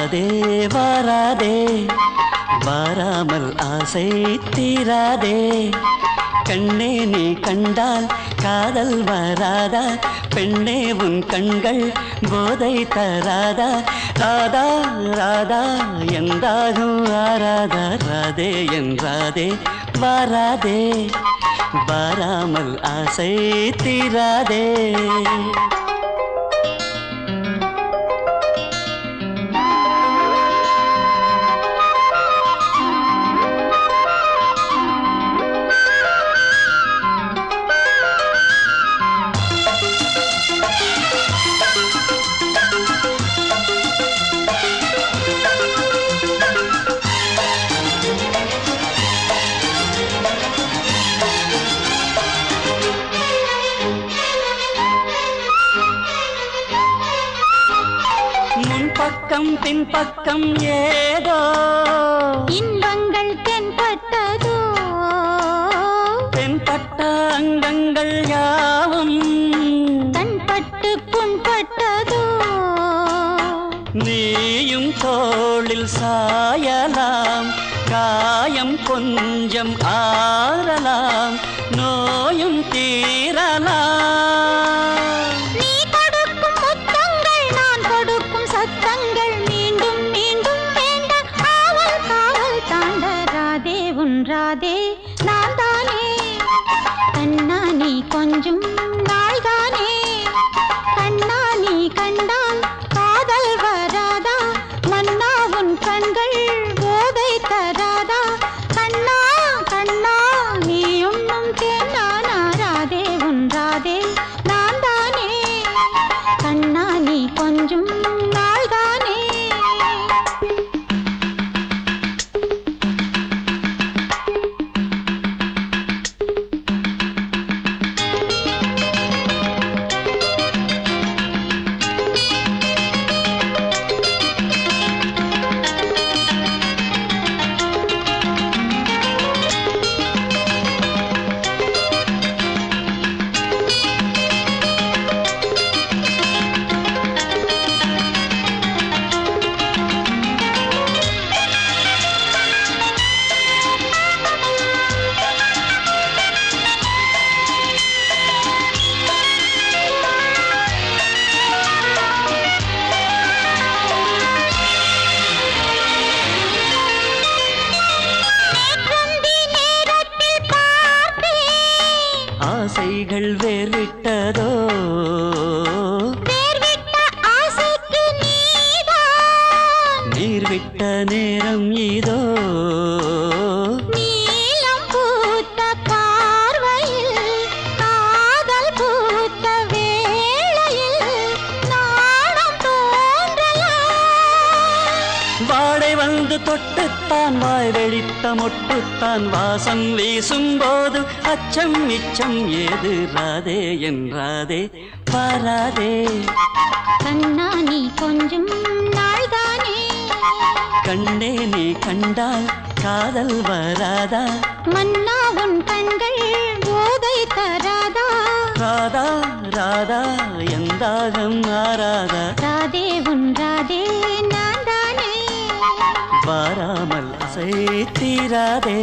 வராதே வராதே வாராமல் ஆசை தீராதே கண்ணே நீ கண்டால் காதல் வராதா பெண்ணே உன் கண்கள் போதை தராதா ராதா ராதா எந்தாகும் ஆராதா ராதே என்றாதே வராதே வாராமல் ஆசை தீராதே பக்கம் பின் பக்கம் ஏதோ இன்பங்கள் தென்பட்டதோ தென்பட்ட அங்கங்கள் யாவும் தன்பட்டு புண்பட்டதோ நீயும் தோளில் சாயலாம் காயம் கொஞ்சம் ஆறலாம் நோயும் தீரலாம் ராதே நான் தானே கண்ணா நீ கொஞ்சம் நாள் தானே கண்ணா நீ கண்டால் காதல் வராதா மன்னா உன் கண்கள் போதை தராதா கண்ணா கண்ணா நீ உண்ணும் தேனானா ராதே உன் ராதே நான் தானே கண்ணா நீ கொஞ்சம் நாள் தானே ஆசைகள் வேர்விட்டதோ வேர்விட்ட ஆசைக்கு நீதான் நீர்விட்ட நேரம் இதோ நீலம் பூத்த பார்வையில் காதல் பூத்த வேளையில் நாணம் தோன்றலாம் வாடை வந்து தொட்டுத்தான் வாய் வெடித்த மொட்டுத்தான் வாசம் வீசும் போது அச்சம் நிச்சம் ஏது ராதே என்றாதே பாராதே கண்ணா நீ கொஞ்சம் நாள் தானே கண்ணே நீ கண்டால் காதல் வராதா மன்னா உன் கண்கள் போதை தராதா ராதா ராதா எந்தாகம் ஆராதா ராதே உன் ராதே நான் தானே வாராமல் அசை தீராதே